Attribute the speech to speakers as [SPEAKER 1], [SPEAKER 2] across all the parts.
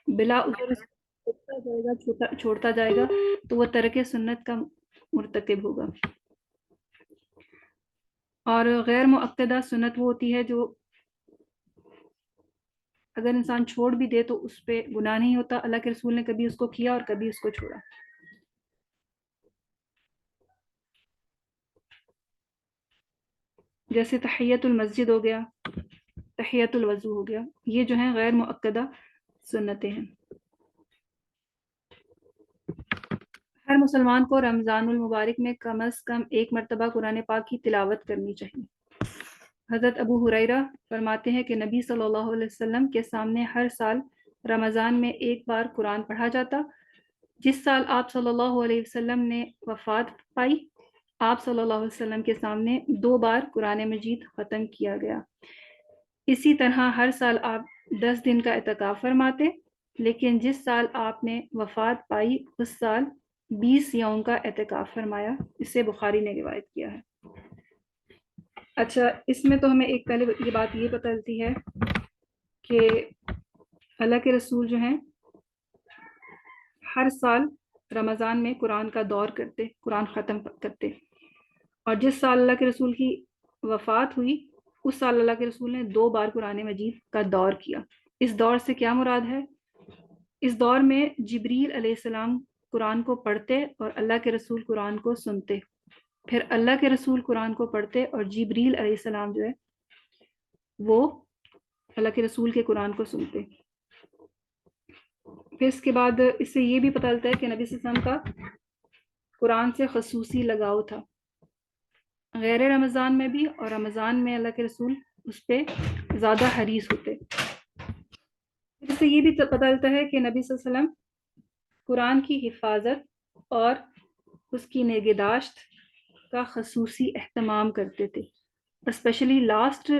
[SPEAKER 1] بلا عذر چھوڑتا جائے گا چھوڑتا جائے گا تو وہ ترک سنت کا مرتکب ہوگا. اور غیر مؤکدہ سنت وہ ہوتی ہے جو اگر انسان چھوڑ بھی دے تو اس پہ گناہ نہیں ہوتا. اللہ کے رسول نے کبھی اس کو کیا اور کبھی اس کو چھوڑا. جیسے تحیت المسجد ہو گیا، تحیت الوضو ہو گیا، یہ جو ہیں غیر مؤکدہ سنتیں ہیں. ہر مسلمان کو رمضان المبارک میں کم از کم ایک مرتبہ قرآن پاک کی تلاوت کرنی چاہیے. حضرت ابو ہریرہ فرماتے ہیں کہ نبی صلی اللہ علیہ وسلم کے سامنے ہر سال رمضان میں ایک بار قرآن پڑھا جاتا. جس سال آپ صلی اللہ علیہ وسلم نے وفات پائی، آپ صلی اللہ علیہ وسلم کے سامنے 2 بار قرآن مجید ختم کیا گیا. اسی طرح ہر سال آپ 10 دن کا اعتکاف فرماتے، لیکن جس سال آپ نے وفات پائی اس سال 20 یوم کا اعتکاف فرمایا. اسے بخاری نے روایت کیا ہے. اچھا، اس میں تو ہمیں ایک پہلے یہ بات یہ پتہ چلتی ہے کہ اللہ کے رسول جو ہیں ہر سال رمضان میں قرآن کا دور کرتے، قرآن ختم کرتے. اور جس سال اللہ کے رسول کی وفات ہوئی اس سال اللہ کے رسول نے 2 بار قرآن مجید کا دور کیا. اس دور سے کیا مراد ہے؟ اس دور میں جبریل علیہ السلام قرآن کو پڑھتے اور اللہ کے رسول قرآن کو سنتے. پھر اللہ کے رسول قرآن کو پڑھتے اور جبریل علیہ السلام جو ہے وہ اللہ کے رسول کے قرآن کو سنتے. پھر اس کے بعد اس سے یہ بھی پتہ چلتا ہے کہ نبی صلی اللہ علیہ وسلم کا قرآن سے خصوصی لگاؤ تھا، غیر رمضان میں بھی اور رمضان میں اللہ کے رسول اس پہ زیادہ حریص ہوتے. اس سے یہ بھی پتہ چلتا ہے کہ نبی صلی اللہ علیہ وسلم قرآن کی حفاظت اور اس کی نگہداشت کا خصوصی اہتمام کرتے تھے. اسپیشلی لاسٹ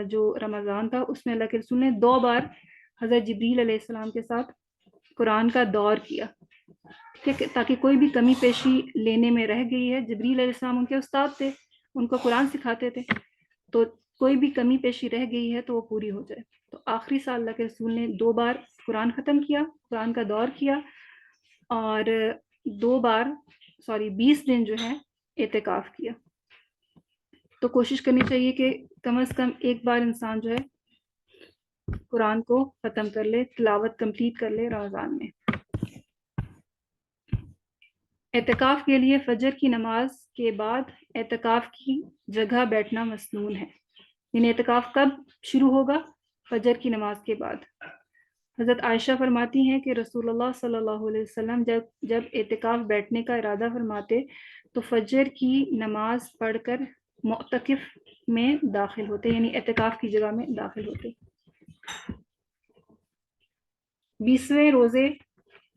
[SPEAKER 1] جو رمضان تھا اس میں اللہ کے رسول نے 2 بار حضرت جبریل علیہ السلام کے ساتھ قرآن کا دور کیا، تاکہ کوئی بھی کمی پیشی لینے میں رہ گئی ہے. جبریل علیہ السلام ان کے استاد تھے، ان کو قرآن سکھاتے تھے، تو کوئی بھی کمی پیشی رہ گئی ہے تو وہ پوری ہو جائے. تو آخری سال اللہ کے رسول نے 2 بار قرآن ختم کیا، قرآن کا دور کیا، اور 20 دن جو ہے اعتکاف کیا. تو کوشش کرنی چاہیے کہ کم از کم ایک بار انسان جو ہے قرآن کو ختم کر لے، تلاوت کمپلیٹ کر لے رمضان میں. اعتکاف کے لیے فجر کی نماز کے بعد اعتکاف کی جگہ بیٹھنا مسنون ہے. یعنی اعتکاف کب شروع ہوگا؟ فجر کی نماز کے بعد. حضرت عائشہ فرماتی ہیں کہ رسول اللہ صلی اللہ علیہ وسلم جب اعتکاف بیٹھنے کا ارادہ فرماتے تو فجر کی نماز پڑھ کر معتکف میں داخل ہوتے، یعنی اعتکاف کی جگہ میں داخل ہوتے. 20ویں روزے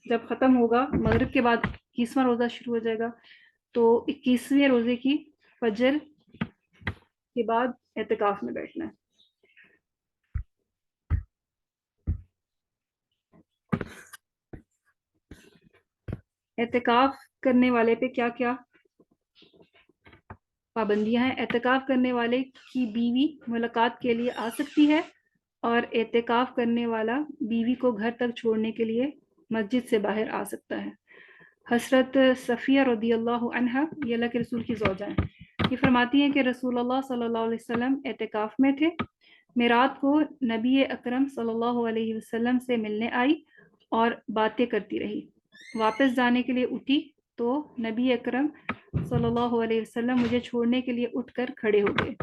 [SPEAKER 1] جب ختم ہوگا، مغرب کے بعد 21واں روزہ شروع ہو جائے گا، تو 21ویں روزے کی فجر کے بعد اعتکاف میں بیٹھنا ہے. اعتکاف کرنے والے پہ کیا کیا پابندیاں ہیں؟ اعتکاف کرنے والے کی بیوی ملاقات کے لیے آ سکتی ہے، اور اعتکاف کرنے والا بیوی کو گھر تک چھوڑنے کے لیے مسجد سے باہر آ سکتا ہے. حضرت صفیہ رضی اللہ عنہا، یہ اللہ کے رسول کی زوجہ ہیں، یہ فرماتی ہیں کہ رسول اللہ صلی اللہ علیہ وسلم اعتکاف میں تھے. میں رات کو نبی اکرم صلی اللہ علیہ وسلم سے ملنے آئی اور باتیں کرتی رہی. واپس جانے کے لیے اٹھی تو نبی اکرم صلی اللہ علیہ وسلم مجھے چھوڑنے کے لیے اٹھ کر کھڑے ہو گئے.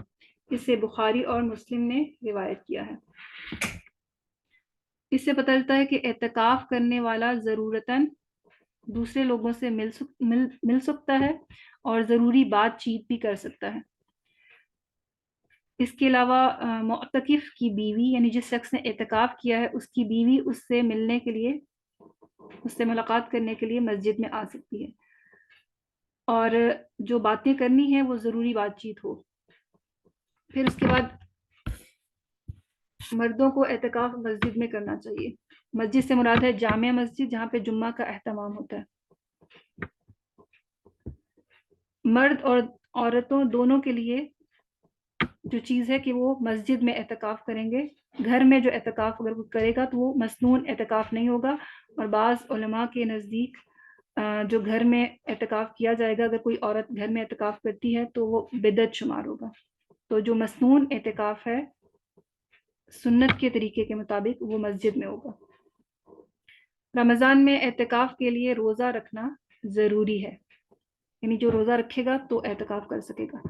[SPEAKER 1] اسے بخاری اور مسلم نے روایت کیا ہے. اس سے پتہ چلتا ہے کہ اعتکاف کرنے والا ضرورتاً دوسرے لوگوں سے مل سکتا ہے اور ضروری بات چیت بھی کر سکتا ہے. اس کے علاوہ معتکف کی بیوی، یعنی جس شخص نے اعتکاف کیا ہے، اس کی بیوی اس سے ملنے کے لیے، اس سے ملاقات کرنے کے لیے مسجد میں آ سکتی ہے، اور جو باتیں کرنی ہیں وہ ضروری بات چیت ہو. پھر اس کے بعد مردوں کو اعتکاف مسجد میں کرنا چاہیے. مسجد سے مراد ہے جامع مسجد، جہاں پہ جمعہ کا اہتمام ہوتا ہے. مرد اور عورتوں دونوں کے لیے جو چیز ہے کہ وہ مسجد میں اعتکاف کریں گے، گھر میں جو اعتکاف اگر کوئی کرے گا تو وہ مسنون اعتکاف نہیں ہوگا، اور بعض علماء کے نزدیک جو گھر میں اعتکاف کیا جائے گا، اگر کوئی عورت گھر میں اعتکاف کرتی ہے تو وہ بدعت شمار ہوگا۔ تو جو مسنون اعتکاف ہے سنت کے طریقے کے مطابق وہ مسجد میں ہوگا۔ رمضان میں اعتکاف کے لیے روزہ رکھنا ضروری ہے، یعنی جو روزہ رکھے گا تو اعتکاف کر سکے گا۔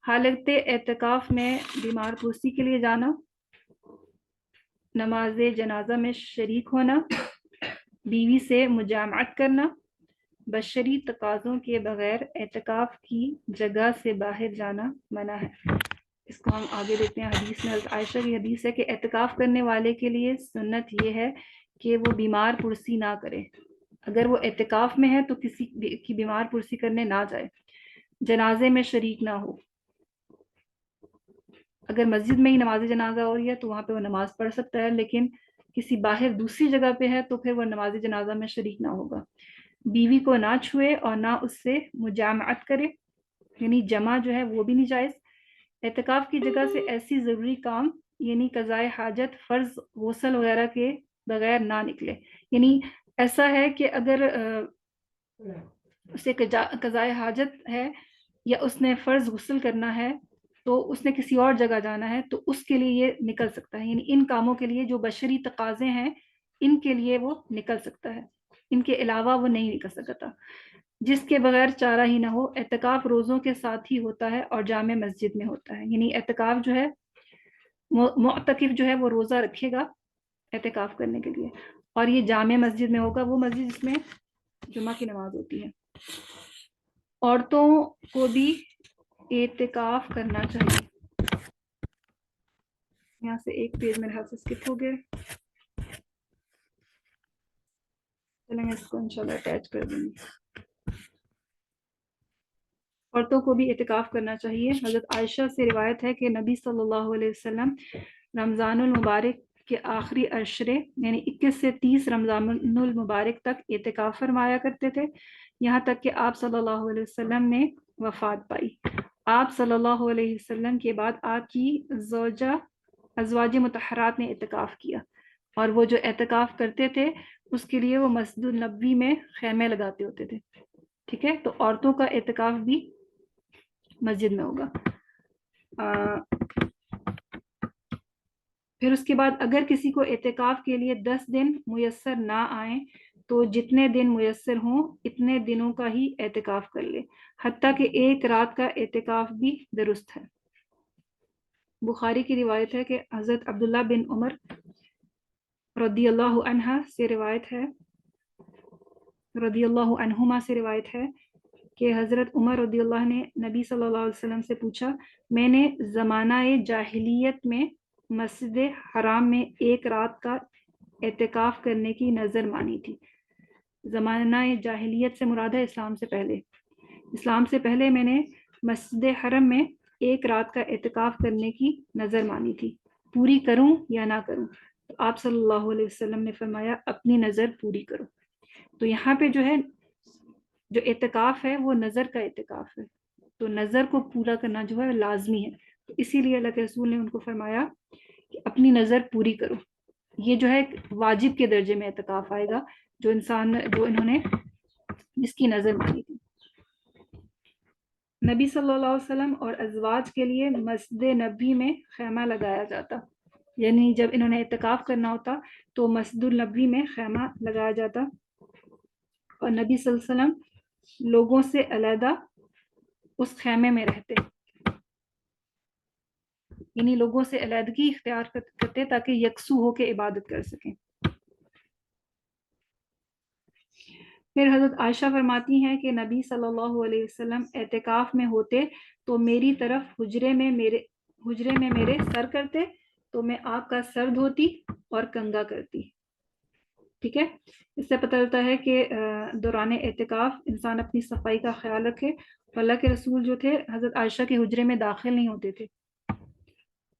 [SPEAKER 1] حالت اعتکاف میں بیمار پرسی کے لیے جانا، نماز جنازہ میں شریک ہونا، بیوی سے مجامعت کرنا، بشری تقاضوں کے بغیر اعتکاف کی جگہ سے باہر جانا منع ہے۔ اس کو ہم آگے دیکھتے ہیں۔ حدیث میں حضرت عائشہ کی حدیث ہے کہ اعتکاف کرنے والے کے لیے سنت یہ ہے کہ وہ بیمار پرسی نہ کرے، اگر وہ اعتکاف میں ہے تو کسی کی بیمار پرسی کرنے نہ جائے، جنازے میں شریک نہ ہو۔ اگر مسجد میں ہی نماز جنازہ ہو رہی ہے تو وہاں پہ وہ نماز پڑھ سکتا ہے، لیکن کسی باہر دوسری جگہ پہ ہے تو پھر وہ نماز جنازہ میں شریک نہ ہوگا۔ بیوی کو نہ چھوئے اور نہ اس سے مجامعت کرے، یعنی جمع جو ہے وہ بھی نہیں جائز۔ اعتکاف کی جگہ سے ایسی ضروری کام یعنی قضاء حاجت، فرض غسل وغیرہ کے بغیر نہ نکلے۔ یعنی ایسا ہے کہ اگر اسے قضاء حاجت ہے یا اس نے فرض غسل کرنا ہے تو اس نے کسی اور جگہ جانا ہے تو اس کے لیے یہ نکل سکتا ہے، یعنی ان کاموں کے لیے جو بشری تقاضے ہیں ان کے لیے وہ نکل سکتا ہے، ان کے علاوہ وہ نہیں نکل سکتا۔ جس کے بغیر چارہ ہی نہ ہو۔ اعتکاف روزوں کے ساتھ ہی ہوتا ہے اور جامع مسجد میں ہوتا ہے، یعنی اعتکاف جو ہے معتکف جو ہے وہ روزہ رکھے گا اعتکاف کرنے کے لیے، اور یہ جامع مسجد میں ہوگا، وہ مسجد جس میں جمعہ کی نماز ہوتی ہے۔ عورتوں کو بھی اعتکاف کرنا چاہیے۔ یہاں سے ایک پیج میرے ہاتھ سے اسکپ ہو گیا، چلیں اس کو انشاءاللہ اٹیچ کر دیں گے۔ عورتوں کو بھی اعتکاف کرنا چاہیے۔ حضرت عائشہ سے روایت ہے کہ نبی صلی اللہ علیہ وسلم رمضان المبارک کے آخری عشرے یعنی 21 سے 30 رمضان المبارک تک اعتکاف فرمایا کرتے تھے، یہاں تک کہ آپ صلی اللہ علیہ وسلم نے وفات پائی۔ آپ صلی اللہ علیہ وسلم کے بعد آپ کی ازواج مطہرات نے اعتکاف کیا، اور وہ جو اعتکاف کرتے تھے اس کے لیے وہ مسجد النبوی میں خیمے لگاتے ہوتے تھے۔ ٹھیک ہے، تو عورتوں کا اعتکاف بھی مسجد میں ہوگا۔ پھر اس کے بعد اگر کسی کو اعتکاف کے لیے 10 دن میسر نہ آئیں تو جتنے دن میسر ہوں اتنے دنوں کا ہی اعتکاف کر لے، حتیٰ کہ ایک رات کا اعتکاف بھی درست ہے۔ بخاری کی روایت ہے کہ حضرت عبداللہ بن عمر رضی اللہ عنہ سے روایت ہے، رضی اللہ عنہما سے روایت ہے کہ حضرت عمر رضی اللہ نے نبی صلی اللہ علیہ وسلم سے پوچھا، میں نے زمانہ جاہلیت میں مسجد حرام میں ایک رات کا اعتکاف کرنے کی نظر مانی تھی۔ زمانہ جاہلیت سے مراد ہے اسلام سے پہلے۔ اسلام سے پہلے میں نے مسجد حرم میں ایک رات کا اعتکاف کرنے کی نظر مانی تھی، پوری کروں یا نہ کروں؟ تو آپ صلی اللہ علیہ وسلم نے فرمایا اپنی نظر پوری کرو۔ تو یہاں پہ جو ہے جو اعتکاف ہے وہ نظر کا اعتکاف ہے، تو نظر کو پورا کرنا جو ہے لازمی ہے، تو اسی لیے اللہ کے رسول نے ان کو فرمایا کہ اپنی نظر پوری کرو۔ یہ جو ہے واجب کے درجے میں اعتکاف آئے گا، جو انہوں نے جس کی نظر مانی تھی۔ نبی صلی اللہ علیہ وسلم اور ازواج کے لیے مسجد نبی میں خیمہ لگایا جاتا، یعنی جب انہوں نے اعتکاف کرنا ہوتا تو مسجد النبی میں خیمہ لگایا جاتا، اور نبی صلی اللہ علیہ وسلم لوگوں سے علیحدہ اس خیمے میں رہتے، یعنی لوگوں سے علیحدگی اختیار کرتے تاکہ یکسو ہو کے عبادت کر سکیں۔ پھر حضرت عائشہ فرماتی ہیں کہ نبی صلی اللہ علیہ وسلم اعتکاف میں ہوتے تو میری طرف حجرے میں میرے سر کرتے تو میں آپ کا سر دھوتی اور کنگا کرتی۔ ٹھیک ہے، اس سے پتہ چلتا ہے کہ دوران اعتکاف انسان اپنی صفائی کا خیال رکھے۔ اللہ کے رسول جو تھے حضرت عائشہ کے حجرے میں داخل نہیں ہوتے تھے،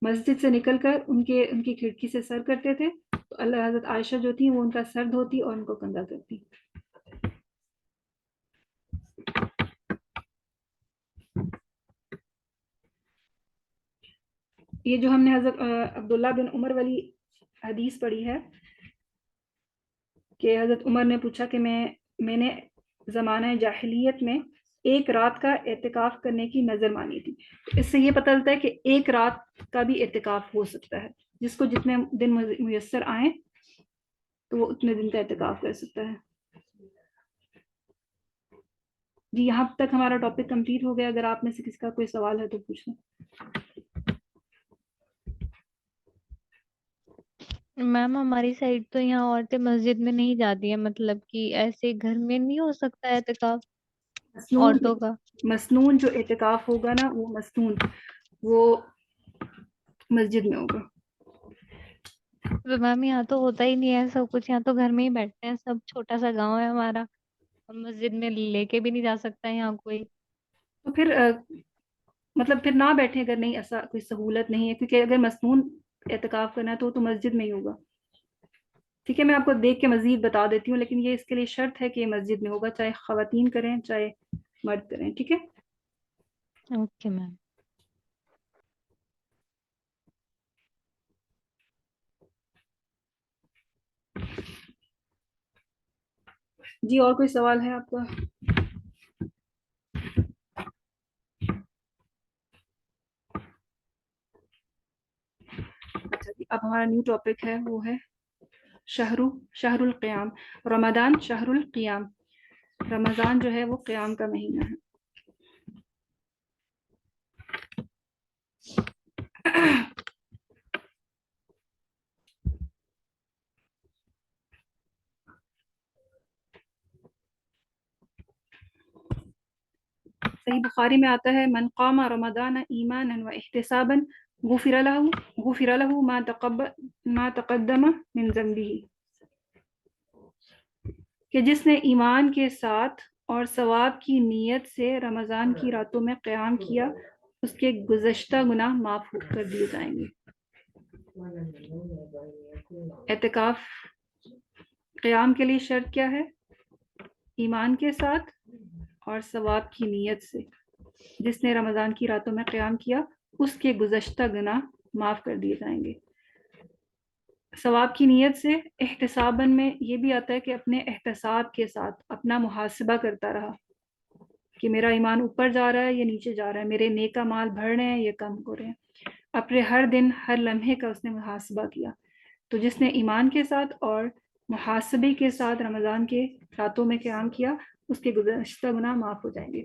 [SPEAKER 1] مسجد سے نکل کر ان کی کھڑکی سے سر کرتے تھے، تو اللہ حضرت عائشہ جو تھی وہ ان کا سر دھوتی اور ان کو کنگا کرتی۔ یہ جو ہم نے حضرت عبداللہ بن عمر والی حدیث پڑھی ہے کہ حضرت عمر نے پوچھا کہ میں نے زمانہ جاہلیت میں ایک رات کا اعتکاف کرنے کی نظر مانی تھی. اس سے یہ پتہ چلتا ہے کہ ایک رات کا بھی اعتکاف ہو سکتا ہے. جس کو جتنے دن میسر آئیں تو وہ اتنے دن کا اعتکاف کر سکتا ہے. جی یہاں تک ہمارا ٹاپک کمپلیٹ ہو گیا. اگر آپ میں سے کسی کا کوئی سوال ہے تو پوچھ لیں.
[SPEAKER 2] میم ہماری سائڈ تو یہاں عورتیں مسجد میں نہیں جاتی ہیں، مطلب کہ ایسے گھر میں نہیں ہو سکتا ہے اعتکاف عورتوں کا؟
[SPEAKER 1] مسنون جو اعتکاف ہوگا نا وہ مسنون وہ مسجد میں ہوگا.
[SPEAKER 2] میم یہاں تو ہوتا ہی نہیں ہے سب کچھ، یہاں تو گھر میں ہی بیٹھتے ہیں سب، چھوٹا سا گاؤں ہے ہمارا، اور مسجد میں لے کے بھی نہیں جا سکتا ہے یہاں کوئی.
[SPEAKER 1] تو پھر مطلب پھر نہ بیٹھے اگر نہیں ایسا کوئی سہولت نہیں ہے، کیونکہ اگر مسنون اعتکاف کرنا ہے تو مسجد میں ہی ہوگا. ٹھیک ہے میں آپ کو دیکھ کے مزید بتا دیتی ہوں، لیکن یہ اس کے لیے شرط ہے کہ یہ مسجد میں ہوگا، چاہے خواتین کریں چاہے مرد کریں. ٹھیک ہے.
[SPEAKER 2] Okay ma'am.
[SPEAKER 1] جی اور کوئی سوال ہے آپ کا؟ اچھا جی اب ہمارا نیو ٹاپک ہے وہ ہے شہر القیام. رمضان شہر القیام، رمضان جو ہے وہ قیام کا مہینہ ہے. صحیح بخاری میں آتا ہے من قام رمضان ایمانا و احتسابا غفر له ما تقدم من ذنبه، کہ جس نے ایمان کے ساتھ اور ثواب کی نیت سے رمضان کی راتوں میں قیام کیا اس کے گزشتہ گناہ معاف کر دیے جائیں گے. اعتکاف قیام کے لیے شرط کیا ہے؟ ایمان کے ساتھ اور ثواب کی نیت سے. جس نے رمضان کی راتوں میں قیام کیا اس کے گزشتہ گناہ معاف کر دیے جائیں گے. ثواب کی نیت سے احتساباً میں یہ بھی آتا ہے کہ اپنے احتساب کے ساتھ اپنا محاسبہ کرتا رہا کہ میرا ایمان اوپر جا رہا ہے یا نیچے جا رہا ہے، میرے نیک اعمال بڑھ رہے ہیں یا کم ہو رہے ہیں. اپنے ہر دن ہر لمحے کا اس نے محاسبہ کیا. تو جس نے ایمان کے ساتھ اور محاسبے کے ساتھ رمضان کے راتوں میں قیام کیا اس کے گزشتہ گناہ معاف ہو جائیں گے.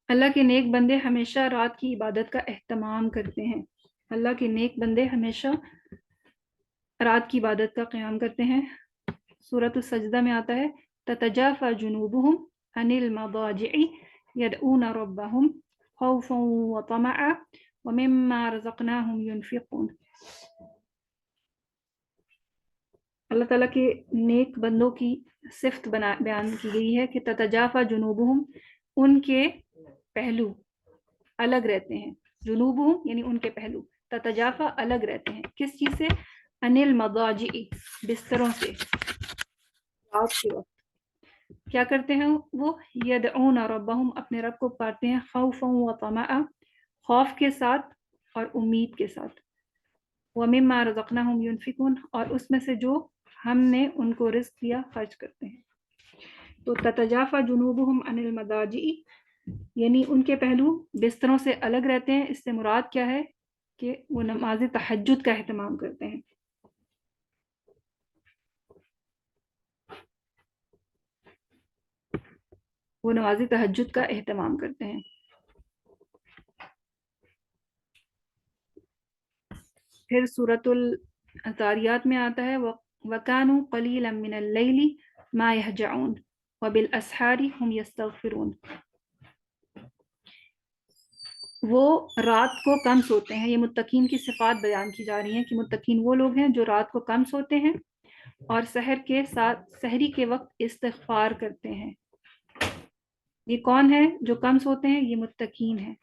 [SPEAKER 1] اللہ کے نیک بندے ہمیشہ رات کی عبادت کا اہتمام کرتے ہیں. اللہ کے نیک بندے ہمیشہ رات کی عبادت کا قیام کرتے ہیں. سورۃ السجدہ میں آتا ہے تتجافى جنوبهم عن المضاجع يدعون ربهم خوفا وطمعا ومما رزقناهم ينفقون. اللہ تعالیٰ کے نیک بندوں کی صفت بیان کی گئی ہے کہ تتجافى جنوبهم، ان کے پہلو الگ رہتے ہیں. جنوبهم یعنی ان کے پہلو، تتجافى الگ رہتے ہیں کس چیز سے؟ عن المضاجع، بستروں سے. رات کے وقت کیا کرتے ہیں وہ؟ یدعون ربهم، اپنے رب کو پکارتے ہیں، خوفا وطمعا، خوف کے ساتھ اور امید کے ساتھ. ومما رزقناهم ينفقون، اور اس میں سے جو ہم نے ان کو رزق دیا خرچ کرتے ہیں. تو تتجافى جنوبهم عن المضاجع یعنی ان کے پہلو بستروں سے الگ رہتے ہیں. اس سے مراد کیا ہے کہ وہ نماز تہجد کا اہتمام کرتے ہیں. وہ نماز تہجد کا اہتمام کرتے ہیں. پھر سورۃ الذاریات میں آتا ہے وَكَانُوا قَلِيلًا مِنَ اللَّيْلِ مَا يَهْجَعُونَ وَبِالْأَسْحَارِ هُمْ يَسْتَغْفِرُونَ. وہ رات کو کم سوتے ہیں. یہ متقین کی صفات بیان کی جا رہی ہیں کہ متقین وہ لوگ ہیں جو رات کو کم سوتے ہیں اور سحر کے ساتھ سحری کے وقت استغفار کرتے ہیں. یہ کون ہے جو کم سوتے ہیں؟ یہ متقین ہیں.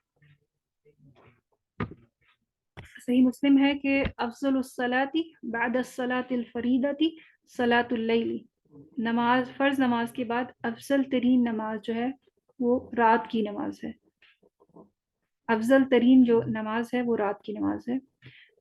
[SPEAKER 1] صحیح مسلم ہے کہ افضل الصلاۃ بعد الصلاۃ الفریضۃ صلاۃ اللیل، نماز فرض نماز کے بعد افضل ترین نماز جو ہے وہ رات کی نماز ہے. افضل ترین جو نماز ہے وہ رات کی نماز ہے.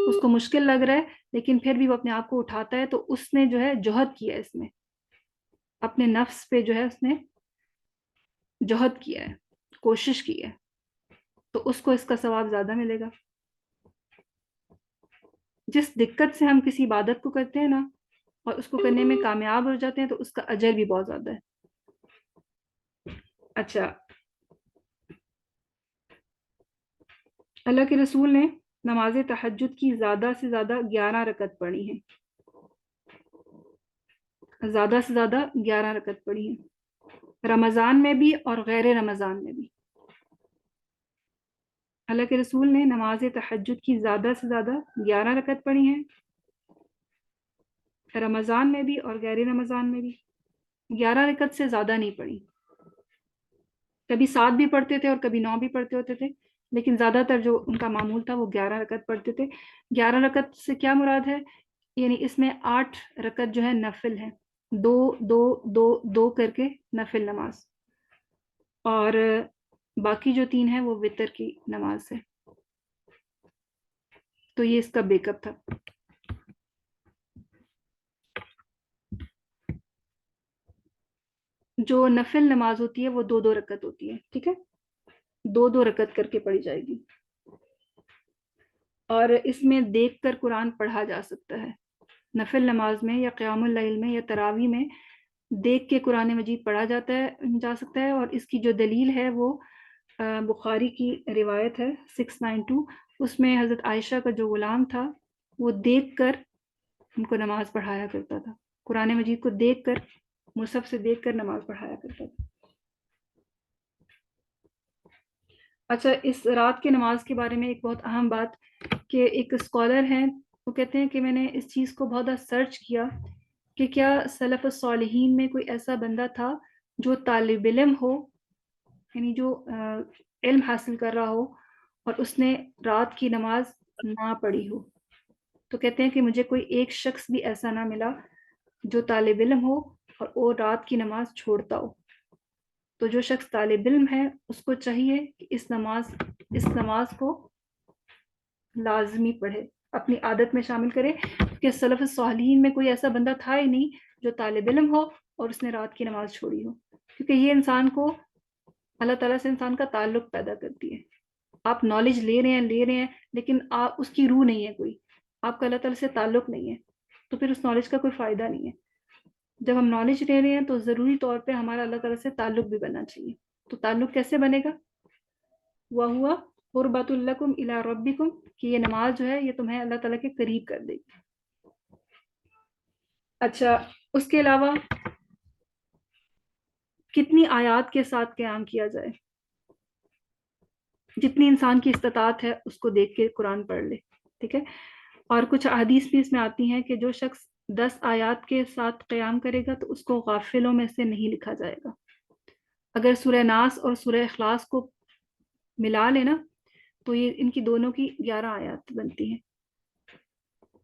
[SPEAKER 1] اس کو مشکل لگ رہا ہے لیکن پھر بھی وہ اپنے آپ کو اٹھاتا ہے، تو اس نے جو ہے جوہد کیا ہے، اس میں اپنے نفس پہ جو ہے اس نے جوہد کیا ہے، کوشش کی ہے، تو اس کو اس کا ثواب زیادہ ملے گا۔ جس دقت سے ہم کسی عبادت کو کرتے ہیں نا اور اس کو کرنے میں کامیاب ہو جاتے ہیں تو اس کا اجر بھی بہت زیادہ ہے۔ اچھا، اللہ کے رسول نے نماز تہجد کی زیادہ سے زیادہ 11 رکعت پڑھی ہیں، زیادہ سے زیادہ 11 رکعت پڑھی ہیں، رمضان میں بھی اور غیر رمضان میں بھی۔ اللہ کے رسول نے نماز تہجد کی زیادہ سے زیادہ 11 رکعت پڑھی ہیں، رمضان میں بھی اور غیر رمضان میں بھی۔ 11 رکعت سے زیادہ نہیں پڑھی، کبھی 7 بھی پڑھتے تھے اور کبھی 9 بھی پڑھتے ہوتے تھے، لیکن زیادہ تر جو ان کا معمول تھا وہ 11 رکعت پڑھتے تھے۔ 11 رکعت سے کیا مراد ہے؟ یعنی اس میں 8 رکعت جو ہے نفل ہے، دو دو دو دو کر کے نفل نماز، اور باقی جو 3 ہے وہ وتر کی نماز ہے۔ تو یہ اس کا بیک اپ تھا۔ جو نفل نماز ہوتی ہے وہ 2 رکعت ہوتی ہے، ٹھیک ہے، 2 رکعت کر کے پڑھی جائے گی، اور اس میں دیکھ کر قرآن پڑھا جا سکتا ہے۔ نفل نماز میں یا قیام اللیل میں یا تراویح میں دیکھ کے قرآن مجید پڑھا جا سکتا ہے، اور اس کی جو دلیل ہے وہ بخاری کی روایت ہے 692، اس میں حضرت عائشہ کا جو غلام تھا وہ دیکھ کر ان کو نماز پڑھایا کرتا تھا، قرآن مجید کو دیکھ کر، مصحف سے دیکھ کر نماز پڑھایا کرتا تھا۔ اچھا، اس رات کی نماز کے بارے میں ایک بہت اہم بات کہ ایک اسکالر ہیں، وہ کہتے ہیں کہ میں نے اس چیز کو بہت سرچ کیا کہ کیا سلف الصالحین میں کوئی ایسا بندہ تھا جو طالب علم ہو، یعنی جو علم حاصل کر رہا ہو اور اس نے رات کی نماز نہ پڑھی ہو۔ تو کہتے ہیں کہ مجھے کوئی ایک شخص بھی ایسا نہ ملا جو طالب علم ہو اور وہ رات کی نماز چھوڑتا ہو۔ تو جو شخص طالب علم ہے اس کو چاہیے کہ اس نماز کو لازمی پڑھے، اپنی عادت میں شامل کرے، کہ سلف الصالحین میں کوئی ایسا بندہ تھا ہی نہیں جو طالب علم ہو اور اس نے رات کی نماز چھوڑی ہو، کیونکہ یہ انسان کو اللہ تعالیٰ سے انسان کا تعلق پیدا کرتی ہے۔ آپ نالج لے رہے ہیں لیکن آپ اس کی روح نہیں ہے، کوئی آپ کا اللہ تعالیٰ سے تعلق نہیں ہے، تو پھر اس نالج کا کوئی فائدہ نہیں ہے۔ جب ہم نالج لے رہے ہیں تو ضروری طور پہ ہمارا اللہ تعالیٰ سے تعلق بھی بننا چاہیے۔ تو تعلق کیسے بنے گا؟ وَهُوَ قُرْبَةٌ لَكُمْ إِلَىٰ رَبِّكُمْ، کہ یہ نماز جو ہے یہ تمہیں اللہ تعالیٰ کے قریب کر دے گی۔ اچھا، اس کے علاوہ کتنی آیات کے ساتھ قیام کیا جائے؟ جتنی انسان کی استطاعت ہے اس کو دیکھ کے قرآن پڑھ لے، ٹھیک ہے۔ اور کچھ احادیث بھی اس میں آتی ہیں کہ جو شخص 10 آیات کے ساتھ قیام کرے گا تو اس کو غافلوں میں سے نہیں لکھا جائے گا۔ اگر سورہ ناس اور سورہ اخلاص کو ملا لینا تو یہ ان کی دونوں کی 11 آیات بنتی ہیں۔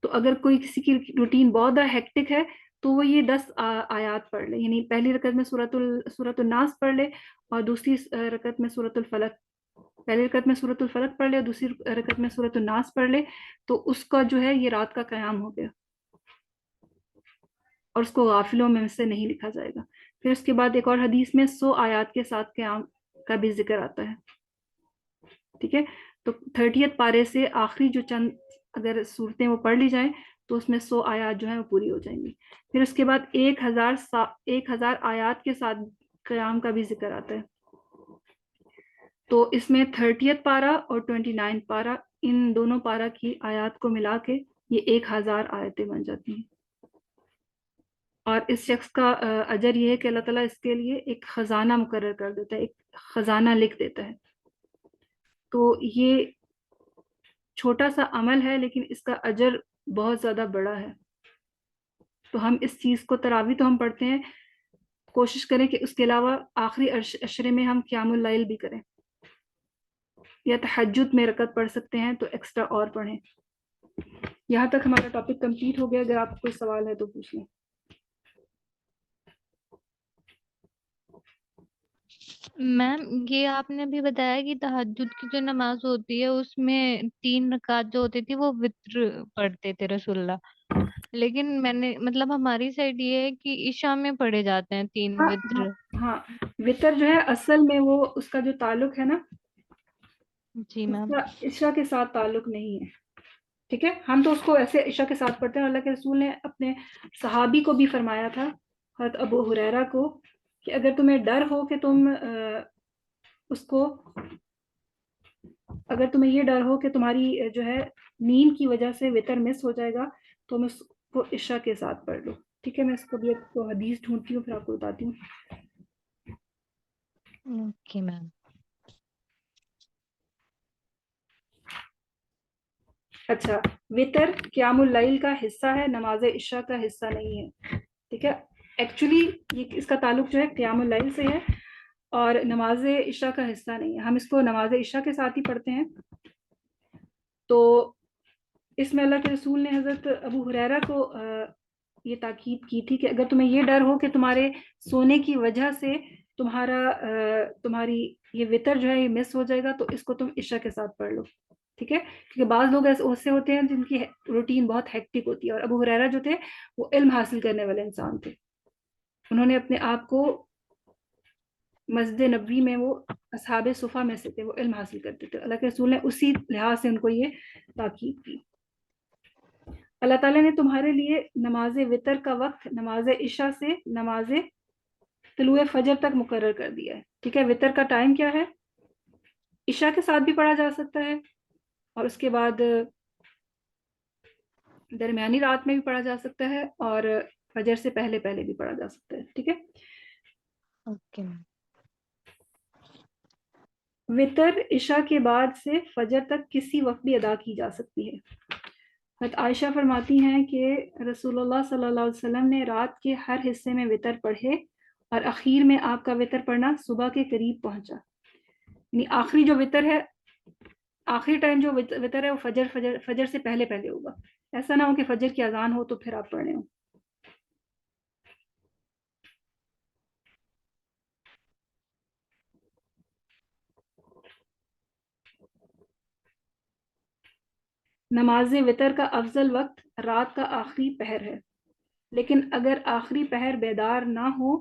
[SPEAKER 1] تو اگر کوئی کسی کی روٹین بہت زیادہ ہیکٹک ہے تو وہ یہ 10 آیات پڑھ لے، یعنی پہلی رکعت میں سورۃ الناس پڑھ لے اور دوسری رکعت میں سورۃ الفلق، پہلی رکعت میں سورۃ الفلق پڑھ لے اور دوسری رکعت میں سورۃ الناس پڑھ لے، تو اس کا جو ہے یہ رات کا قیام ہو گیا اور اس کو غافلوں میں سے نہیں لکھا جائے گا۔ پھر اس کے بعد ایک اور حدیث میں 100 آیات کے ساتھ قیام کا بھی ذکر آتا ہے، ٹھیک ہے۔ تو 30 پارے سے آخری جو چند اگر صورتیں وہ پڑھ لی جائیں تو اس میں 100 آیات جو ہیں وہ پوری ہو جائیں گی۔ پھر اس کے بعد 1000 آیات کے ساتھ قیام کا بھی ذکر آتا ہے، تو اس میں 30 پارہ اور 29 پارہ، ان دونوں پارہ کی آیات کو ملا کے یہ 1000 آیتیں بن جاتی ہیں۔ اور اس شخص کا اجر یہ ہے کہ اللہ تعالیٰ اس کے لیے ایک خزانہ مقرر کر دیتا ہے، ایک خزانہ لکھ دیتا ہے۔ تو یہ چھوٹا سا عمل ہے لیکن اس کا اجر بہت زیادہ بڑا ہے۔ تو ہم اس چیز کو، تراویح تو ہم پڑھتے ہیں، کوشش کریں کہ اس کے علاوہ آخری عشرے میں ہم قیام اللیل بھی کریں، یا تہجد میں رکعت پڑھ سکتے ہیں تو ایکسٹرا اور پڑھیں۔ یہاں تک ہمارا ٹاپک کمپلیٹ ہو گیا، اگر آپ کو کوئی سوال ہے تو پوچھ لیں۔
[SPEAKER 2] میم یہ آپ نے ابھی بتایا کہ تہجد کی جو نماز ہوتی ہے اس میں 3 رکعت جو ہوتی تھی وہ وتر پڑھتے تھے رسول اللہ، لیکن میں نے مطلب ہماری سائڈ یہ ہے کہ عشاء میں پڑھے جاتے ہیں 3
[SPEAKER 1] ہاں ہاں
[SPEAKER 2] وتر.
[SPEAKER 1] ہاں، وطر جو ہے اصل میں وہ اس کا جو تعلق ہے نا،
[SPEAKER 2] جی
[SPEAKER 1] اس
[SPEAKER 2] میم.
[SPEAKER 1] کا عشاء کے ساتھ تعلق نہیں ہے. ٹھیک ہے، ہم تو اس کو ایسے عشاء کے ساتھ پڑھتے ہیں. اللہ کے رسول نے اپنے صحابی کو بھی فرمایا تھا، حضرت ابو ہریرہ کو، کہ اگر تمہیں ڈر ہو کہ تم اس کو، اگر تمہیں یہ ڈر ہو کہ تمہاری جو ہے نیند کی وجہ سے وطر مس ہو جائے گا، تو تم اس کو عشاء کے ساتھ پڑھ لو. ٹھیک ہے، میں اس کو بھی ایک حدیث ڈھونڈتی ہوں پھر آپ کو بتاتی ہوں.
[SPEAKER 2] Okay ma'am.
[SPEAKER 1] اچھا، وطر قیام اللیل کا حصہ ہے، نماز عشاء کا حصہ نہیں ہے. ٹھیک ہے، ایکچولی اس کا تعلق جو ہے قیام اللیل سے ہے اور نماز عشاء کا حصہ نہیں ہے. ہم اس کو نماز عشاء کے ساتھ ہی پڑھتے ہیں. تو اس میں اللہ کے رسول نے حضرت ابو ہریرہ کو یہ تاکید کی تھی کہ اگر تمہیں یہ ڈر ہو کہ تمہارے سونے کی وجہ سے تمہاری یہ وطر جو ہے یہ مس ہو جائے گا، تو اس کو تم عشاء کے ساتھ پڑھ لو. ٹھیک ہے، کیونکہ بعض لوگ ایسے ہوتے ہیں جن کی روٹین بہت ہیکٹک ہوتی ہے، اور ابو ہریرہ جو تھے وہ علم حاصل کرنے والے انسان تھے. انہوں نے اپنے آپ کو مسجد نبوی میں، وہ اصحاب صفا میں سے تھے، وہ علم حاصل کرتے تھے. اللہ کے رسول نے اسی لحاظ سے ان کو یہ تاکید کی. اللہ تعالیٰ نے تمہارے لیے نماز وطر کا وقت نماز عشاء سے نماز طلوع فجر تک مقرر کر دیا ہے. ٹھیک ہے، وطر کا ٹائم کیا ہے؟ عشاء کے ساتھ بھی پڑھا جا سکتا ہے، اور اس کے بعد درمیانی رات میں بھی پڑھا جا سکتا ہے، اور فجر سے پہلے پہلے بھی پڑھا جا سکتا ہے. ٹھیک ہے،
[SPEAKER 2] اوکے میم.
[SPEAKER 1] وطر عشاء کے بعد سے فجر تک کسی وقت بھی ادا کی جا سکتی ہے. حضرت عائشہ فرماتی ہیں کہ رسول اللہ صلی اللہ علیہ وسلم نے رات کے ہر حصے میں وطر پڑھے، اور اخیر میں آپ کا وطر پڑھنا صبح کے قریب پہنچا. یعنی آخری جو وطر ہے، آخری ٹائم جو وطر ہے وہ فجر سے پہلے پہلے ہوگا. ایسا نہ ہو کہ فجر کی اذان ہو تو پھر آپ پڑھنے ہو. نماز وطر کا افضل وقت رات کا آخری پہر ہے، لیکن اگر آخری پہر بیدار نہ ہو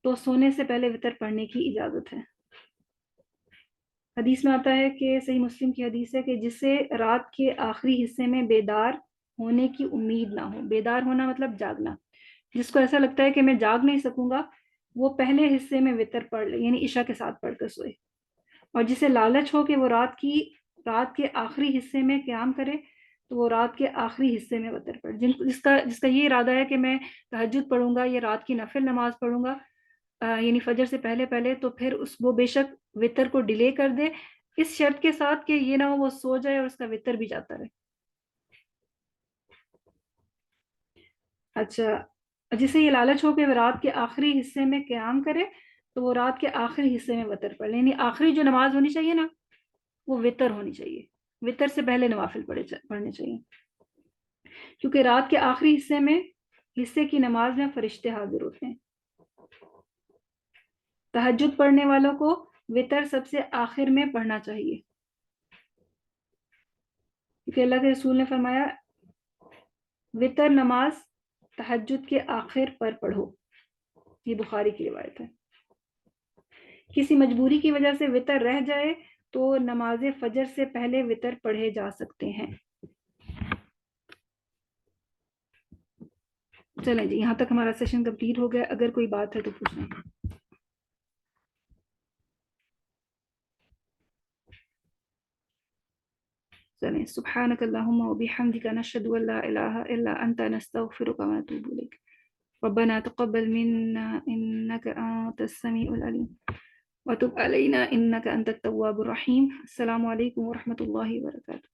[SPEAKER 1] تو سونے سے پہلے وطر پڑھنے کی اجازت ہے. حدیث میں آتا ہے کہ صحیح مسلم کی حدیث ہے کہ جسے رات کے آخری حصے میں بیدار ہونے کی امید نہ ہو، بیدار ہونا مطلب جاگنا، جس کو ایسا لگتا ہے کہ میں جاگ نہیں سکوں گا، وہ پہلے حصے میں وطر پڑھ لے، یعنی عشاء کے ساتھ پڑھ کر سوئے. اور جسے لالچ ہو کہ وہ رات کے آخری حصے میں قیام کرے، تو وہ رات کے آخری حصے میں وطر پڑھ. جس کا یہ ارادہ ہے کہ میں تہجد پڑھوں گا یا رات کی نفل نماز پڑھوں گا، یعنی فجر سے پہلے پہلے، تو پھر وہ بے شک وطر کو ڈیلے کر دے، اس شرط کے ساتھ کہ یہ نہ ہو وہ سو جائے اور اس کا وطر بھی جاتا رہے. اچھا، جسے یہ لالچ ہو کہ وہ رات کے آخری حصے میں قیام کرے، تو وہ رات کے آخری حصے میں وطر پڑھ لے. یعنی آخری جو نماز ہونی چاہیے نا، وہ وطر ہونی چاہیے، وطر سے پہلے نوافل پڑھنے چاہیے، کیونکہ رات کے آخری حصے کی نماز میں فرشتے حاضر ہوتے ہیں. تہجد پڑھنے والوں کو وطر سب سے آخر میں پڑھنا چاہیے، کیونکہ اللہ کے رسول نے فرمایا وطر نماز تہجد کے آخر پر پڑھو. یہ بخاری کی روایت ہے. کسی مجبوری کی وجہ سے وطر رہ جائے تو نماز فجر سے پہلے وطر پڑھے جا سکتے ہیں. چلیں جی، یہاں تک ہمارا سیشن کمپلیٹ ہو گیا. اگر کوئی بات ہے تو پوچھیں. چلیں، سبحانک اللہم و بحمدک نشہد ان لا الہ الا انت نستغفرک و نتوب الیک. ربنا تقبل منا انك انت السميع العليم وتب علينا انك انت التواب الرحيم. السلام علیکم ورحمۃ اللہ وبرکاتہ.